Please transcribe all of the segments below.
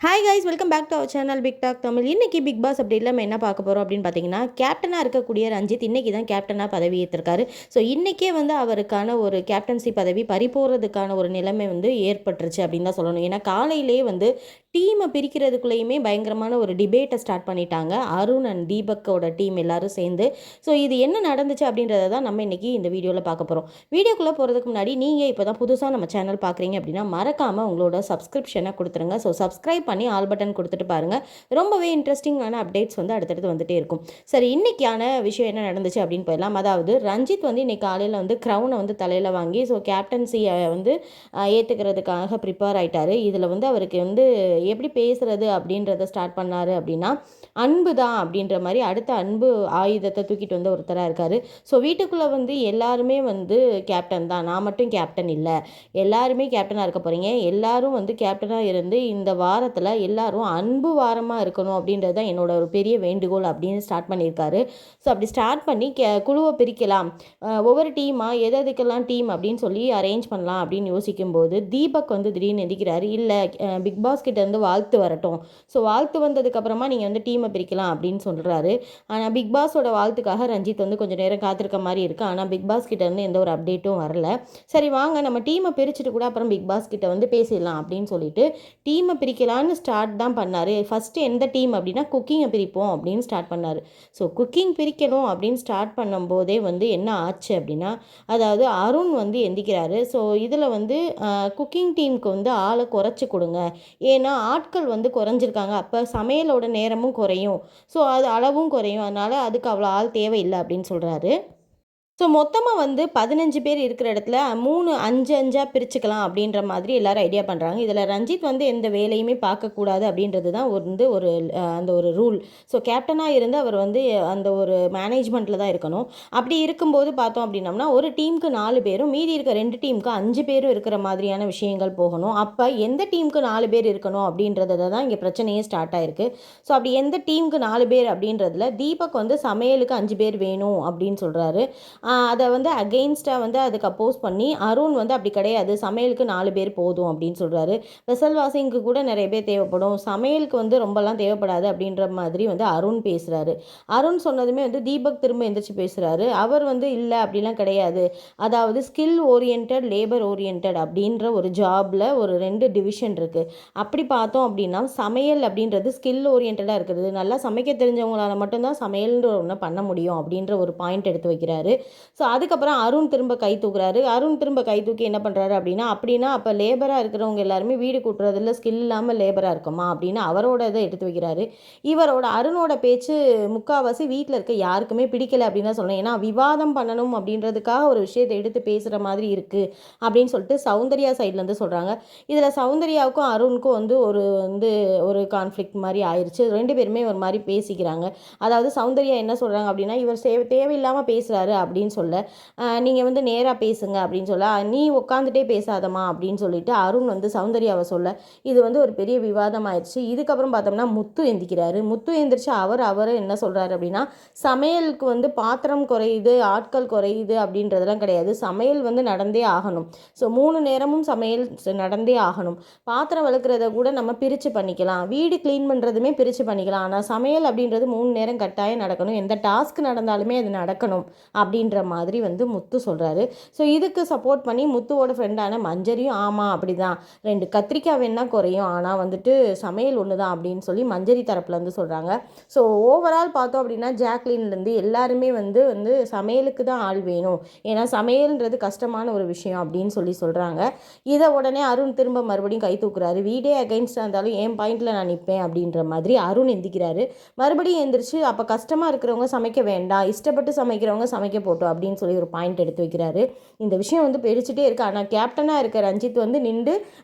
Hi guys, welcome back to our channel big talk Tamil. இன்னைக்கு big pass அப்டேட்டில் நம்ம என்ன பார்க்க போகிறோம் அப்படின்னு பார்த்தீங்கன்னா, கேப்டனாக இருக்கக்கூடிய ரஞ்சித் இன்னைக்கு தான் கேப்டனாக பதவி ஏற்றிருக்காரு. ஸோ இன்றைக்கே வந்து அவருக்கான ஒரு கேப்டன்சி பதவி பறிபோகிறதுக்கான ஒரு நிலைமை வந்து ஏற்பட்டுருச்சு அப்படின்னு தான் சொல்லணும். ஏன்னா காலையிலே வந்து டீமை பிரிக்கிறதுக்குள்ளேயுமே பயங்கரமான ஒரு டிபேட்டை ஸ்டார்ட் பண்ணிட்டாங்க அருண் அண்ட் தீபக்கோட டீம் எல்லாரும் சேர்ந்து. ஸோ இது என்ன நடந்துச்சு அப்படின்றத தான் நம்ம இன்றைக்கி இந்த வீடியோவில் பார்க்க போகிறோம். வீடியோக்குள்ளே போகிறதுக்கு முன்னாடி நீங்கள் இப்போ தான் புதுசாக நம்ம சேனல் பார்க்குறீங்க அப்படின்னா மறக்காமல் உங்களோட சப்ஸ்கிரிப்ஷனை கொடுத்துருங்க. ஸோ சப்ஸ்கிரைப் பண்ணி ஆல் பட்டன் கொடுத்துட்டு பாருங்கள். ரொம்பவே இன்ட்ரெஸ்டிங்கான அப்டேட்ஸ் வந்து அடுத்தடுத்து வந்துகிட்டே இருக்கும். சரி, இன்றைக்கான விஷயம் என்ன நடந்துச்சு அப்படின்னு போயிடலாம். அதாவது ரஞ்சித் வந்து இன்றைக்கி காலையில் வந்து க்ரௌனை வந்து தலையில் வாங்கி ஸோ கேப்டன்சியை வந்து ஏற்றுக்கிறதுக்காக ப்ரிப்பேர் ஆகிட்டார். இதில் வந்து அவருக்கு வந்து எப்படி பேசுகிறது அப்படின்றத ஸ்டார்ட் பண்ணார் அப்படின்னா, அன்பு தான் அப்படின்ற மாதிரி அடுத்த அன்பு ஆயுதத்தை தூக்கிட்டு வந்து ஒருத்தராக இருக்கார். ஸோ வீட்டுக்குள்ளே வந்து எல்லாருமே வந்து கேப்டன் தான், நான் மட்டும் கேப்டன் இல்லை, எல்லாருமே கேப்டனாக இருக்க போகிறீங்க, எல்லாரும் வந்து கேப்டனாக இருந்து இந்த வாரத்தில் எல்லாரும் அன்பு வாரமாக இருக்கணும் அப்படின்றது தான் என்னோட ஒரு பெரிய வேண்டுகோள் அப்படின்னு ஸ்டார்ட் பண்ணியிருக்காரு. ஸோ அப்படி ஸ்டார்ட் பண்ணி குழுவை பிரிக்கலாம், ஒவ்வொரு டீமாக எதுக்கெல்லாம் டீம் அப்படின்னு சொல்லி அரேஞ்ச் பண்ணலாம் அப்படின்னு யோசிக்கும்போது தீபக் வந்து திடீர்னு எந்திக்கிறாரு. இல்லை, பிக் பாஸ் கிட்ட இருந்து வாழ்த்து வரட்டும், ஸோ வாழ்த்து வந்ததுக்கப்புறமா நீங்கள் வந்து டீமை பிரிக்கலாம் அப்படின்னு சொல்கிறாரு. ஆனால் பிக் பாஸோட வாழ்த்துக்காக ரஞ்சித் வந்து கொஞ்சம் நேரம் காத்திருக்க மாதிரி இருக்குது. ஆனால் பிக் பாஸ் கிட்ட இருந்து எந்த ஒரு அப்டேட்டும் வரல. சரி வாங்க நம்ம டீமை பிரிச்சுட்டு கூட அப்புறம் பிக் பாஸ் கிட்ட வந்து பேசிடலாம் அப்படின்னு சொல்லிட்டு டீமை பிரிக்கலான்னு ஸ்டார்ட் தான் பண்ணார். ஃபஸ்ட்டு எந்த டீம் அப்படின்னா குக்கிங்கை பிரிப்போம் அப்படின்னு ஸ்டார்ட் பண்ணார். ஸோ குக்கிங் பிரிக்கணும் அப்படின்னு ஸ்டார்ட் பண்ணும்போதே வந்து என்ன ஆச்சு அப்படின்னா, அதாவது அருண் வந்து எந்திக்கிறாரு. ஸோ இதில் வந்து குக்கிங் டீமுக்கு வந்து ஆளை குறைச்சி கொடுங்க, ஏன்னா ஆட்கள் வந்து குறைஞ்சிருக்காங்க, அப்போ சமையலோட நேரமும் குறையும், ஸோ அது அளவும் குறையும், அதனால் அதுக்கு அவ்வளோ ஆள் தேவையில்லை அப்படின்னு சொல்கிறாரு. ஸோ மொத்தமாக வந்து 15 பேர் இருக்கிற இடத்துல 3 5 5 பிரிச்சுக்கலாம் அப்படின்ற மாதிரி எல்லாரும் ஐடியா பண்ணுறாங்க. இதில் ரஞ்சித் வந்து எந்த வேலையுமே பார்க்கக்கூடாது அப்படின்றது தான் வந்து ஒரு அந்த ஒரு ரூல். ஸோ கேப்டனாக இருந்து அவர் வந்து அந்த ஒரு மேனேஜ்மெண்ட்டில் தான் இருக்கணும். அப்படி இருக்கும்போது பார்த்தோம் அப்படின்னம்னா ஒரு டீமுக்கு 4 பேரும் மீதி இருக்க 2 டீமுக்கு 5 பேரும் இருக்கிற மாதிரியான விஷயங்கள் போகணும். அப்போ எந்த டீமுக்கு 4 பேர் இருக்கணும் அப்படின்றத தான் இங்கே பிரச்சனையே ஸ்டார்ட் ஆயிருக்கு. ஸோ அப்படி எந்த டீமுக்கு 4 பேர் அப்படின்றதுல தீபக் வந்து சமையலுக்கு 5 பேர் வேணும் அப்படின்னு சொல்கிறாரு. அதை வந்து அகெயின்ஸ்டாக வந்து அதுக்கு அப்போஸ் பண்ணி அருண் வந்து அப்படி கிடையாது, சமையலுக்கு 4 பேர் போதும் அப்படின்னு சொல்கிறாரு. வெசல் வாஷிங்க்கு கூட நிறைய பேர் தேவைப்படும், சமையலுக்கு வந்து ரொம்பலாம் தேவைப்படாது அப்படின்ற மாதிரி வந்து அருண் பேசுகிறாரு. அருண் சொன்னதுமே வந்து தீபக் திரும்ப எந்திரிச்சு பேசுகிறாரு. அவர் வந்து இல்லை அப்படிலாம் கிடையாது, அதாவது ஸ்கில் ஓரியன்ட் லேபர் ஓரியன்ட் அப்படின்ற ஒரு ஜாபில் ஒரு 2 டிவிஷன் இருக்குது. அப்படி பார்த்தோம் அப்படின்னா சமையல் அப்படின்றது ஸ்கில் ஓரியன்டாக இருக்குது, நல்லா சமைக்க தெரிஞ்சவங்களால மட்டும்தான் சமையல்ன்ற ஒன்று பண்ண முடியும் அப்படின்ற ஒரு பாயிண்ட் எடுத்து வைக்கிறாரு. ஸோ அதுக்கப்புறம் அருண் திரும்ப கை தூக்குறாரு. அருண் திரும்ப கை தூக்கி என்ன பண்ணுறாரு அப்படின்னா அப்போ லேபராக இருக்கிறவங்க எல்லாருமே வீடு கூட்டுறதுல ஸ்கில் இல்லாமல் லேபராக இருக்குமா அப்படின்னு அவரோட இதை எடுத்து வைக்கிறாரு. இவரோட அருணோட பேச்சு முக்கால்வாசி வீட்டில் இருக்க யாருக்குமே பிடிக்கல அப்படின்னு தான் சொல்லணும். ஏன்னா விவாதம் பண்ணணும் அப்படின்றதுக்காக ஒரு விஷயத்தை எடுத்து பேசுகிற மாதிரி இருக்குது அப்படின்னு சொல்லிட்டு சௌந்தர்யா சைட்லேருந்து சொல்கிறாங்க. இதில் சௌந்தர்யாவுக்கும் அருணுக்கும் வந்து ஒரு கான்ஃப்ளிக்ட் மாதிரி ஆயிடுச்சு. 2 பேருமே ஒரு மாதிரி பேசிக்கிறாங்க. அதாவது சௌந்தர்யா என்ன சொல்கிறாங்க அப்படின்னா, இவர் தேவையில்லாமல் பேசுகிறாரு அப்படின்னு சொல்ல, நீங்கள் வந்து நேராக பேசுங்க அப்படின்னு சொல்ல, நீ உட்காந்துட்டே பேசாதம்மா அப்படின்னு சொல்லிட்டு அருண் வந்து சௌந்தர்யாவை சொல்ல, இது வந்து ஒரு பெரிய விவாதம் ஆயிடுச்சு. இதுக்கப்புறம் பார்த்தோம்னா முத்து எந்திக்கிறாரு. முத்து எந்திரிச்சு அவர் என்ன சொல்கிறாரு அப்படின்னா, சமையலுக்கு வந்து பாத்திரம் குறையுது, ஆட்கள் குறையுது அப்படின்றதெல்லாம் கிடையாது, சமையல் வந்து நடந்தே ஆகணும். ஸோ 3 நேரமும் சமையல் நடந்தே ஆகணும். பாத்திரம் வளர்க்குறத கூட நம்ம பிரித்து பண்ணிக்கலாம், வீடு க்ளீன் பண்ணுறதுமே பிரித்து பண்ணிக்கலாம், ஆனால் சமையல் அப்படின்றது 3 நேரம் கட்டாயம் நடக்கணும், எந்த டாஸ்க் நடந்தாலுமே அது நடக்கணும் அப்படின்ற மாதிரி வந்து முத்து சொல்கிறாரு. ஸோ இதுக்கு சப்போர்ட் பண்ணி முத்துவோட ஃப்ரெண்டான மஞ்சரியும் ஆமாம் அப்படி தான், 2 கத்திரிக்காய் வேணால் குறையும், ஆனால் வந்துட்டு சமையல் ஒன்று தான் அப்படின்னு சொல்லி மஞ்சரி தரப்புலேருந்து சொல்கிறாங்க. ஸோ ஓவரால் பார்த்தோம் அப்படின்னா ஜாக்லின்லேருந்து எல்லாருமே வந்து சமையலுக்கு தான் ஆள் வேணும், ஏன்னா சமையல்ன்றது கஷ்டமான ஒரு விஷயம் அப்படின்னு சொல்கிறாங்க. இதை உடனே அருண் திரும்ப மறுபடியும் கை தூக்குறாரு. வீடே அகைன்ஸ்டாக இருந்தாலும் என் பாயிண்டில் நான் நிற்பேன் அப்படின்ற மாதிரி அருண் எந்திக்கிறாரு. மறுபடியும் எந்திரிச்சு அப்போ கஷ்டமாக இருக்கிறவங்க சமைக்க வேண்டாம், இஷ்டப்பட்டு சமைக்கிறவங்க சமைக்க போட்டோம் அப்படின்னு சொல்லி ஒரு பாயிண்ட் எடுத்து வைக்கிறாரு. இந்த விஷயம் வந்து பெருச்சிட்டே இருக்குது. ஆனால் கேப்டனாக இருக்க ரஞ்சித் வந்து நின்று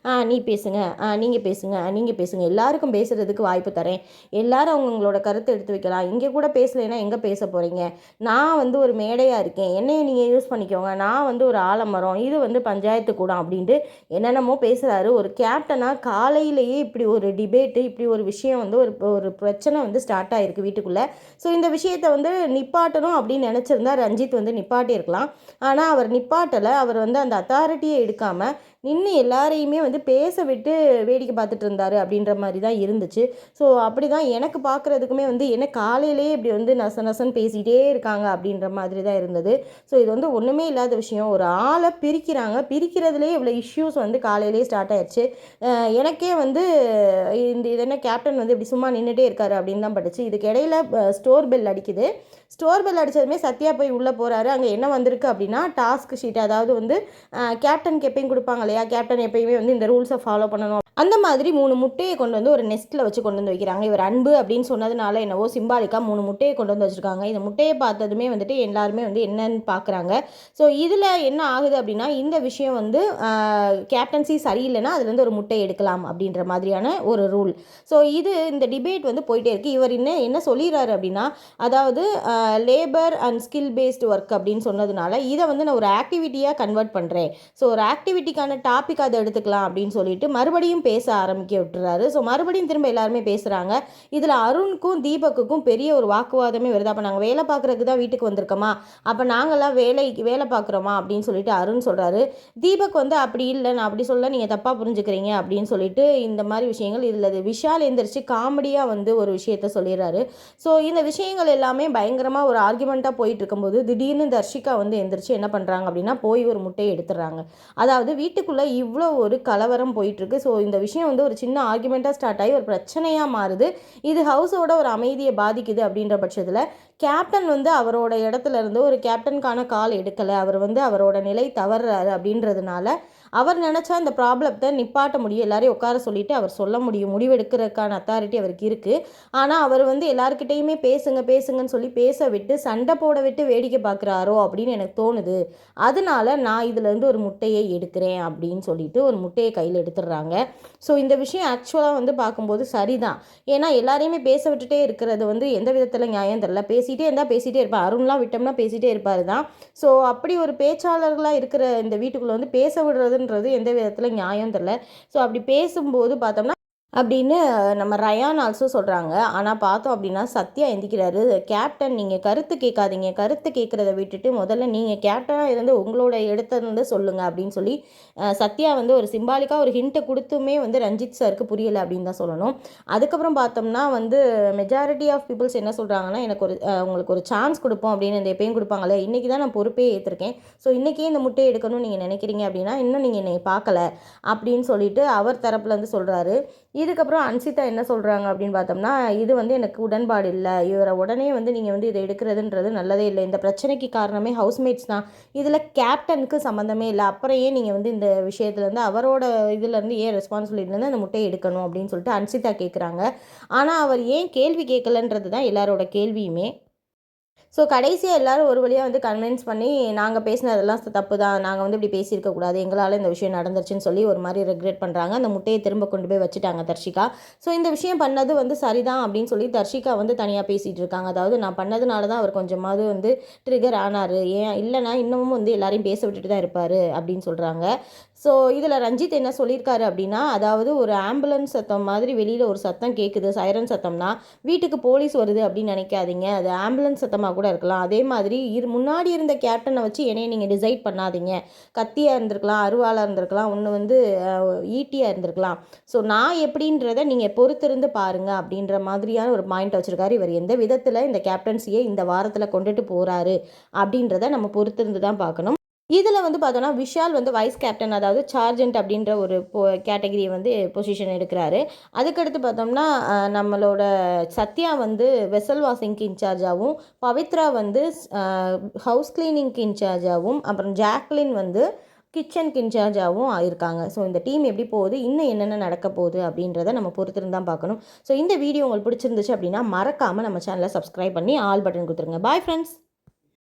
நீ பேசுங்க, நீங்கள் பேசுங்க, நீங்கள் பேசுங்க, எல்லாருக்கும் பேசுகிறதுக்கு வாய்ப்பு தரேன், எல்லாரும் அவங்களோட கருத்தை எடுத்து வைக்கலாம், இங்கே கூட பேசலைன்னா எங்கே பேச போகிறீங்க, நான் வந்து ஒரு மேடையாக இருக்கேன், என்னையை நீங்கள் யூஸ் பண்ணிக்கோங்க, நான் வந்து ஒரு ஆலமரம், இது வந்து பஞ்சாயத்து கூடம் அப்படின்ட்டு என்னென்னமோ பேசுகிறாரு. ஒரு கேப்டனாக காலையிலேயே இப்படி ஒரு டிபேட்டு, இப்படி ஒரு விஷயம் வந்து ஒரு பிரச்சனை வந்து ஸ்டார்ட் ஆகிருக்கு வீட்டுக்குள்ளே. ஸோ இந்த விஷயத்தை வந்து நிப்பாட்டணும் அப்படின்னு நினச்சிருந்தா ரஞ்சித் வந்து நிப்பாட்டி இருக்கலாம். ஆனால் அவர் நிப்பாட்டலை. அவர் வந்து அந்த அத்தாரிட்டியை எடுக்காமல் நின்று எல்லாரையுமே வந்து பேச விட்டு வேடிக்கை பார்த்துட்டு இருந்தார் அப்படின்ற மாதிரி தான் இருந்துச்சு. ஸோ அப்படி தான் எனக்கு பார்க்குறதுக்குமே வந்து என்ன காலையிலேயே இப்படி வந்து நச நசன்னு பேசிகிட்டே இருக்காங்க அப்படின்ற மாதிரி தான் இருந்தது. ஸோ இது வந்து ஒன்றுமே இல்லாத விஷயம். ஒரு ஆளை பிரிக்கிறதுலேயே இவ்வளோ இஷ்யூஸ் வந்து காலையிலேயே ஸ்டார்ட் ஆயிடுச்சு. எனக்கே வந்து இது என்ன கேப்டன் வந்து இப்படி சும்மா நின்றுட்டே இருக்காரு அப்படின்னு தான் பட்டுச்சு. இதுக்கு இடையில ஸ்டோர் பெல் அடிக்குது. ஸ்டோர் பெல் அடித்ததுமே சத்யா போய் உள்ளே போகிறாரு. அங்கே என்ன வந்திருக்கு அப்படின்னா டாஸ்க் ஷீட், அதாவது வந்து கேப்டனுக்கு எப்பயும் கொடுப்பாங்க இல்லையா, கேப்டன் எப்பயுமே வந்து இந்த ரூல்ஸை ஃபாலோ பண்ணணும் அந்த மாதிரி 3 முட்டையை கொண்டு வந்து ஒரு நெஸ்ட்டில் வச்சு கொண்டு வந்து வைக்கிறாங்க. இவர் அன்பு அப்படின்னு சொன்னதுனால என்னவோ சிம்பாலிக்காக 3 முட்டையை கொண்டு வந்து வச்சுருக்காங்க. இந்த முட்டையை பார்த்ததுமே வந்துட்டு எல்லாருமே வந்து என்னன்னு பார்க்குறாங்க. ஸோ இதில் என்ன ஆகுது அப்படின்னா, இந்த விஷயம் வந்து கேப்டன்சி சரியில்லைன்னா அதுலேருந்து ஒரு முட்டை எடுக்கலாம் அப்படின்ற மாதிரியான ஒரு ரூல். ஸோ இந்த டிபேட் வந்து போயிட்டே இருக்குது. இவர் என்ன சொல்லிடுறாரு அப்படின்னா, அதாவது labour and skill based work அப்படின்னு சொன்னதுனால இதை வந்து நான் ஒரு ஆக்டிவிட்டியாக கன்வெர்ட் பண்ணுறேன். ஸோ ஒரு ஆக்டிவிட்டிக்கான டாபிக் அதை எடுத்துக்கலாம் அப்படின்னு சொல்லிட்டு மறுபடியும் பேச ஆரம்பிக்க விட்டுறாரு. ஸோ மறுபடியும் திரும்ப எல்லாருமே பேசுகிறாங்க. இதில் அருணுக்கும் தீபக்குக்கும் பெரிய ஒரு வாக்குவாதமே வருது. அப்போ நாங்கள் வேலை பார்க்குறதுக்கு தான் வீட்டுக்கு வந்திருக்கோமா, அப்போ நாங்களாம் வேலை பார்க்குறோமா அப்படின்னு சொல்லிட்டு அருண் சொல்கிறாரு. தீபக் வந்து அப்படி இல்லை, நான் அப்படி சொல்ல, நீங்கள் தப்பாக புரிஞ்சுக்கிறீங்க அப்படின்னு சொல்லிட்டு இந்த மாதிரி விஷயங்கள் இதில் விஷால் எந்திரிச்சு காமெடியாக வந்து ஒரு விஷயத்த சொல்லிடுறாரு. ஸோ இந்த விஷயங்கள் எல்லாமே பயங்கரமாக ஒரு ஆர்குமெண்ட்டாக போயிட்டு இருக்கும்போது திடீர்னு தர்ஷிகா வந்து எந்திரிச்சு என்ன பண்ணுறாங்க அப்படின்னா, போய் ஒரு முட்டையை எடுத்துடுறாங்க. அதாவது வீட்டுக்குள்ளே இவ்வளோ ஒரு கலவரம் போயிட்டுருக்கு. ஸோ இந்த விஷயம் வந்து ஒரு சின்ன ஆர்குமெண்ட்டாக ஸ்டார்ட் ஆகி ஒரு பிரச்சனையாக மாறுது. இது ஹவுஸோட ஒரு அமைதியை பாதிக்குது. அப்படின்ற பட்சத்தில் கேப்டன் வந்து அவரோட இடத்துல இருந்து ஒரு கேப்டனுக்கான கால் எடுக்கலை, அவர் வந்து அவரோட நிலை தவறுறாரு அப்படின்றதுனால அவர் நினச்சா இந்த ப்ராப்ளத்தை நிப்பாட்ட முடியும், எல்லாரையும் உட்கார சொல்லிவிட்டு அவர் சொல்ல முடியும், முடிவெடுக்கிறதுக்கான அத்தாரிட்டி அவருக்கு இருக்குது. ஆனால் அவர் வந்து எல்லாருக்கிட்டையுமே பேசுங்கன்னு சொல்லி பேச விட்டு சண்டை போட விட்டு வேடிக்கை பார்க்குறாரோ அப்படின்னு எனக்கு தோணுது. அதனால நான் இதுலேருந்து ஒரு முட்டையை எடுக்கிறேன் அப்படின்னு சொல்லிட்டு ஒரு முட்டையை கையில் எடுத்துடுறாங்க. ஸோ இந்த விஷயம் ஆக்சுவலாக வந்து பார்க்கும்போது சரிதான். ஏன்னா எல்லாரையுமே பேச விட்டுட்டே இருக்கிறது வந்து எந்த விதத்தில் நியாயம் தெரியல. பேசிகிட்டே இருப்பார். அருண்லாம் விட்டோம்னா பேசிகிட்டே இருப்பார் தான். ஸோ அப்படி ஒரு பேச்சாளர்களாக இருக்கிற இந்த வீட்டுக்குள்ளே வந்து பேச விடுறதுன்றது எந்த விதத்தில் நியாயம் தெரியல. ஸோ அப்படி பேசும்போது பார்த்தோம்னா அப்படின்னு நம்ம ரயான் ஆல்சோ சொல்கிறாங்க. ஆனால் பார்த்தோம் அப்படின்னா சத்யா எந்திக்கிறாரு. கேப்டன் நீங்கள் கருத்து கேட்காதீங்க, கருத்து கேட்குறத விட்டுட்டு முதல்ல நீங்கள் கேப்டனாக இருந்து உங்களோட இடத்துல சொல்லுங்கள் அப்படின்னு சொல்லி சத்யா வந்து ஒரு சிம்பாலிக்காக ஒரு ஹிண்ட்டை கொடுத்துமே வந்து ரஞ்சித் சாருக்கு புரியலை அப்படின்னு தான் சொல்லணும். அதுக்கப்புறம் பார்த்தோம்னா வந்து மெஜாரிட்டி ஆஃப் பீப்புள்ஸ் என்ன சொல்கிறாங்கன்னா, எனக்கு உங்களுக்கு ஒரு சான்ஸ் கொடுப்போம் அப்படின்னு இந்த எப்பயும் கொடுப்பாங்களே, இன்றைக்கி தான் நான் பொறுப்பே ஏற்றிருக்கேன், ஸோ இன்றைக்கே இந்த முட்டையை எடுக்கணும்னு நீங்கள் நினைக்கிறீங்க அப்படின்னா இன்னும் நீங்கள் என்னை பார்க்கல அப்படின்னு சொல்லிட்டு அவர் தரப்புலேருந்து சொல்கிறாரு. இதுக்கப்புறம் அன்சிதா என்ன சொல்கிறாங்க அப்படின்னு பார்த்தோம்னா, இது வந்து எனக்கு உடன்பாடு இல்லை, இவரை உடனே வந்து நீங்கள் வந்து இதை எடுக்கிறதுன்றது நல்லதே இல்லை, இந்த பிரச்சனைக்கு காரணமே ஹவுஸ்மேட்ஸ் தான், இதில் கேப்டனுக்கு சம்மந்தமே இல்லை, அப்புறம் ஏன் நீங்கள் வந்து இந்த விஷயத்துலேருந்து அவரோட இதுலேருந்து ஏன் ரெஸ்பான்சிபிலிட்டிலேருந்து அந்த முட்டையை எடுக்கணும் அப்படின்னு சொல்லிட்டு அன்சிதா கேட்குறாங்க. ஆனால் அவர் ஏன் கேள்வி கேட்கலன்றது தான் எல்லாரோட கேள்வியுமே. ஸோ கடைசியாக எல்லோரும் ஒரு வழியாக வந்து கன்வின்ஸ் பண்ணி, நாங்கள் பேசினதெல்லாம் தப்பு தான், நாங்கள் வந்து இப்படி பேசியிருக்கக்கூடாது, எங்களால் இந்த விஷயம் நடந்துருச்சுன்னு சொல்லி ஒரு மாதிரி ரெக்ரெட் பண்ணுறாங்க. அந்த முட்டையை திரும்ப கொண்டு போய் வச்சுட்டாங்க தர்ஷிகா. ஸோ இந்த விஷயம் பண்ணது வந்து சரிதான் அப்படின்னு சொல்லி தர்ஷிகா வந்து தனியாக பேசிகிட்டு இருக்காங்க. அதாவது நான் பண்ணதுனால தான் அவர் கொஞ்சமாவது வந்து ட்ரிகர் ஆனார், ஏன் இல்லைனா இன்னமும் வந்து எல்லாரையும் பேச விட்டுட்டு தான் இருப்பார் அப்படின்னு சொல்கிறாங்க. ஸோ இதில் ரஞ்சித் என்ன சொல்லியிருக்காரு அப்படின்னா, அதாவது ஒரு ஆம்புலன்ஸ் சத்தம் மாதிரி வெளியில் ஒரு சத்தம் கேட்குது, சைரன் சத்தம்னா வீட்டுக்கு போலீஸ் வருது அப்படின்னு நினைக்காதீங்க, அது ஆம்புலன்ஸ் சத்தமாக கூட இருக்கலாம். அதே மாதிரி முன்னாடி இருந்த கேப்டனை வச்சு என்னையை நீங்கள் டிசைட் பண்ணாதீங்க, கத்தியாக இருந்திருக்கலாம், அருவாளாக இருந்திருக்கலாம், ஒன்று வந்து ஈட்டியாக இருந்திருக்கலாம், ஸோ நான் எப்படின்றத நீங்கள் பொறுத்திருந்து பாருங்கள் அப்படின்ற மாதிரியான ஒரு பாயிண்ட் வச்சுருக்காரு. இவர் எந்த விதத்தில் இந்த கேப்டன்சியை இந்த வாரத்தில் கொண்டுட்டு போகிறாரு அப்படின்றத நம்ம பொறுத்திருந்து தான் பார்க்கணும். இதில் வந்து பார்த்தோன்னா விஷால் வந்து வைஸ் கேப்டன், அதாவது சார்ஜென்ட் அப்படின்ற ஒரு கேட்டகரியை வந்து பொசிஷன் எடுக்கிறாரு. அதுக்கடுத்து பார்த்தோம்னா நம்மளோட சத்யா வந்து வெசல் வாஷிங்க்கு இன்சார்ஜாகவும், பவித்ரா வந்து ஹவுஸ் கிளீனிங்க்கு இன்சார்ஜாகவும், அப்புறம் ஜாக்லின் வந்து கிச்சனுக்கு இன்சார்ஜாகவும் ஆயிருக்காங்க. ஸோ இந்த டீம் எப்படி போகுது, இன்னும் என்னென்ன நடக்க போகுது அப்படின்றத நம்ம பொறுத்திருந்து தான் பார்க்கணும். ஸோ இந்த வீடியோ உங்களுக்கு பிடிச்சிருந்துச்சு அப்படின்னா மறக்காமல் நம்ம சேனலை சப்ஸ்கிரைப் பண்ணி ஆல் பட்டன் கொடுத்துருங்க. Bye friends.